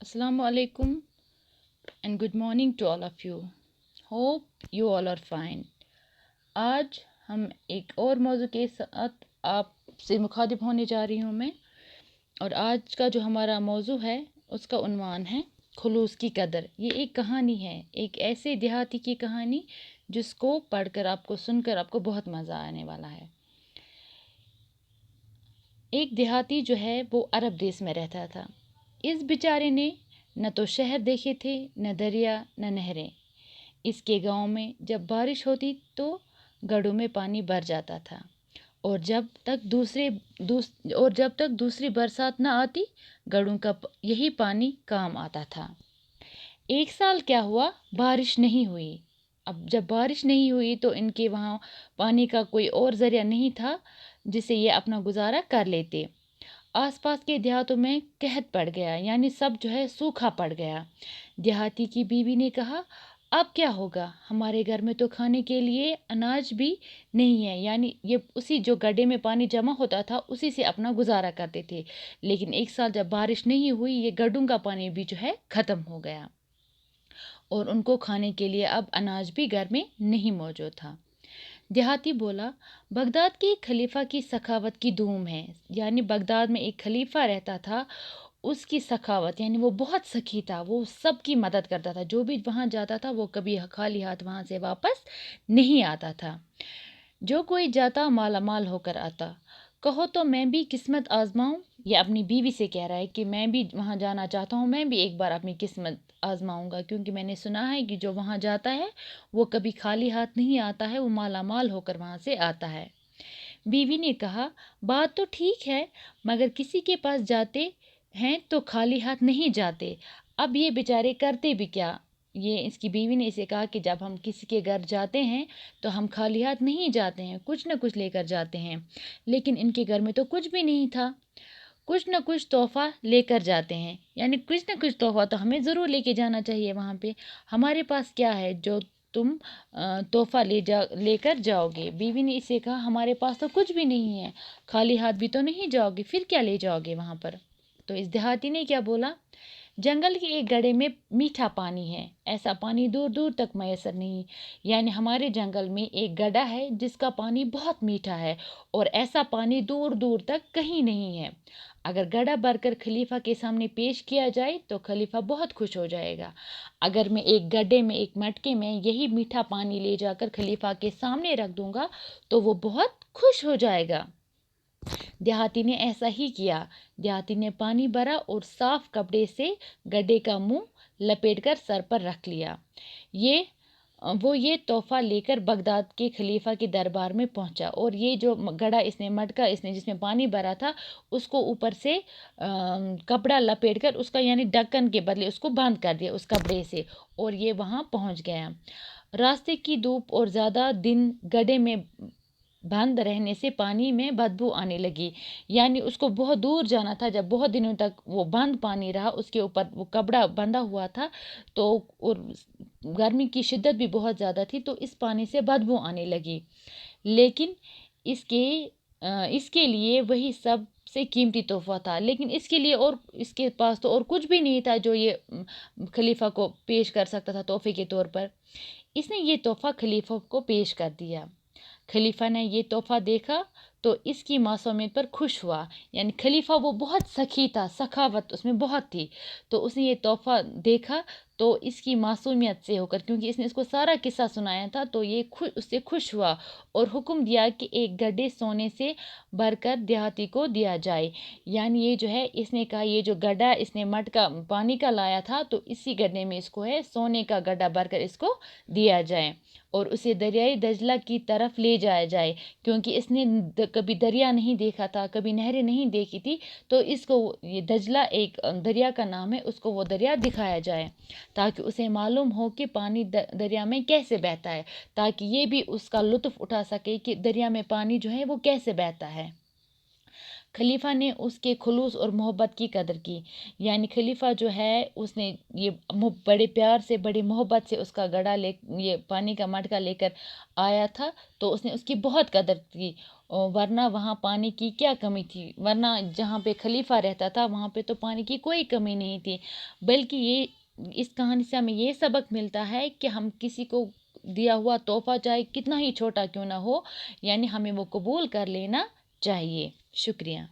Assalamu alaikum and good morning to all of you. Hope you all are fine. आज हम एक और मौजू के साथ आपसे मुखातिब होने जा रही हूँ मैं, और आज का जो हमारा मौजू है उसका उन्वान है खुलूस की कदर। ये एक कहानी है, एक ऐसे देहाती की कहानी जिसको पढ़कर आपको सुनकर आपको बहुत मज़ा आने वाला है। एक देहाती जो है वो अरब देश में रहता था। इस बेचारे ने न तो शहर देखे थे, न दरिया, न नहरें। इसके गांव में जब बारिश होती तो गढ़ों में पानी भर जाता था, और जब तक दूसरी बरसात न आती, गढ़ों का यही पानी काम आता था। एक साल क्या हुआ, बारिश नहीं हुई। अब जब बारिश नहीं हुई तो इनके वहाँ पानी का कोई और ज़रिया नहीं था जिससे ये अपना गुजारा कर लेते। आसपास के देहातों में कहत पड़ गया, यानी सब जो है सूखा पड़ गया। देहाती की बीवी ने कहा, अब क्या होगा, हमारे घर में तो खाने के लिए अनाज भी नहीं है। यानी ये उसी जो गड्ढे में पानी जमा होता था उसी से अपना गुजारा करते थे। लेकिन एक साल जब बारिश नहीं हुई, ये गड्ढों का पानी भी जो है ख़त्म हो गया, और उनको खाने के लिए अब अनाज भी घर में नहीं मौजूद था। देहाती बोला, बगदाद के खलीफा की सखावत की धूम है। यानी बगदाद में एक खलीफा रहता था, उसकी सखावत यानी वो बहुत सखी था, वो सबकी मदद करता था। जो भी वहाँ जाता था वो कभी खाली हाथ वहाँ से वापस नहीं आता था। जो कोई जाता माला माल होकर आता। कहो तो मैं भी किस्मत आजमाऊं। ये अपनी बीवी से कह रहा है कि मैं भी वहाँ जाना चाहता हूँ, मैं भी एक बार अपनी किस्मत आजमाऊंगा, क्योंकि मैंने सुना है कि जो वहाँ जाता है वो कभी खाली हाथ नहीं आता है, वो माला माल होकर वहाँ से आता है। बीवी ने कहा, बात तो ठीक है, मगर किसी के पास जाते हैं तो खाली हाथ नहीं जाते। अब ये बेचारे करते भी क्या। ये इसकी बीवी ने इसे कहा कि जब हम किसी के घर जाते हैं तो हम खाली हाथ नहीं जाते हैं, कुछ न कुछ लेकर जाते हैं। लेकिन इनके घर में तो कुछ भी नहीं था, कुछ न कुछ तोहफ़ा लेकर जाते हैं। यानी कुछ न कुछ तोहफ़ा तो हमें ज़रूर लेके जाना चाहिए वहाँ पे। हमारे पास क्या है जो तुम तोहफ़ा लेकर जाओगे। बीवी ने इसे कहा, हमारे पास तो कुछ भी नहीं है, खाली हाथ भी तो नहीं जाओगे, फिर क्या ले जाओगे वहाँ पर। तो इस देहाती ने क्या बोला, जंगल के एक गड्ढे में मीठा पानी है, ऐसा पानी दूर दूर तक मैसर नहीं। यानी हमारे जंगल में एक गड्ढा है जिसका पानी बहुत मीठा है, और ऐसा पानी दूर दूर तक कहीं नहीं है। अगर गड्ढा भरकर खलीफा के सामने पेश किया जाए तो खलीफा बहुत खुश हो जाएगा। अगर मैं एक गड्ढे में एक मटके में यही मीठा पानी ले जाकर खलीफा के सामने रख दूंगा तो वो बहुत खुश हो जाएगा। देहाती ने ऐसा ही किया। देहाती ने पानी भरा और साफ कपड़े से गड्ढे का मुंह लपेटकर सर पर रख लिया। वो ये तोहफा लेकर बगदाद के खलीफा के दरबार में पहुंचा, और ये जो गड़ा मटका जिसमें पानी भरा था उसको ऊपर से कपड़ा लपेटकर उसका यानी ढक्कन के बदले उसको बंद कर दिया उस कपड़े से, और ये वहां पहुंच गया। रास्ते की धूप और ज़्यादा दिन गड्ढे में बंद रहने से पानी में बदबू आने लगी। यानी उसको बहुत दूर जाना था, जब बहुत दिनों तक वो बंद पानी रहा, उसके ऊपर वो कपड़ा बंधा हुआ था, तो और गर्मी की शिद्दत भी बहुत ज़्यादा थी, तो इस पानी से बदबू आने लगी। लेकिन इसके लिए वही सबसे कीमती तोहफा था। लेकिन इसके लिए और इसके पास तो और कुछ भी नहीं था जो ये खलीफा को पेश कर सकता था तोहफे के तौर पर। इसने ये तोहफा खलीफा को पेश कर दिया। खलीफा ने ये तोहफा देखा तो इसकी मासूमियत पर खुश हुआ। यानी खलीफा वो बहुत सखी था, सखावत उसमें बहुत थी, तो उसने ये तोहफा देखा तो इसकी मासूमियत से होकर, क्योंकि इसने इसको सारा किस्सा सुनाया था, तो ये उससे खुश हुआ और हुक्म दिया कि एक गड्ढे सोने से भरकर देहाती को दिया जाए। यानी ये जो है इसने कहा, ये जो गड्ढा इसने मटका पानी का लाया था तो इसी गड्ढे में इसको है सोने का गड्ढा भरकर इसको दिया जाए, और उसे दरियाई दजला की तरफ ले जाया जाए, क्योंकि इसने कभी दरिया नहीं देखा था, कभी नहरें नहीं देखी थी, तो इसको ये दजला एक दरिया का नाम है, उसको वो दरिया दिखाया जाए ताकि उसे मालूम हो कि पानी दरिया में कैसे बहता है, ताकि ये भी उसका लुत्फ़ उठा सके कि दरिया में पानी जो है वो कैसे बहता है। खलीफा ने उसके खुलूस और मोहब्बत की कदर की। यानी खलीफा जो है उसने ये बड़े प्यार से बड़ी मोहब्बत से उसका घड़ा ले ये पानी का मटका लेकर आया था, तो उसने उसकी बहुत कदर की। वरना वहाँ पानी की क्या कमी थी, वरना जहाँ पे खलीफा रहता था वहाँ पे तो पानी की कोई कमी नहीं थी। बल्कि ये इस कहानी से हमें ये सबक मिलता है कि हम किसी को दिया हुआ तोहफा चाहे कितना ही छोटा क्यों ना हो, यानी हमें वो कबूल कर लेना चाहिए। शुक्रिया।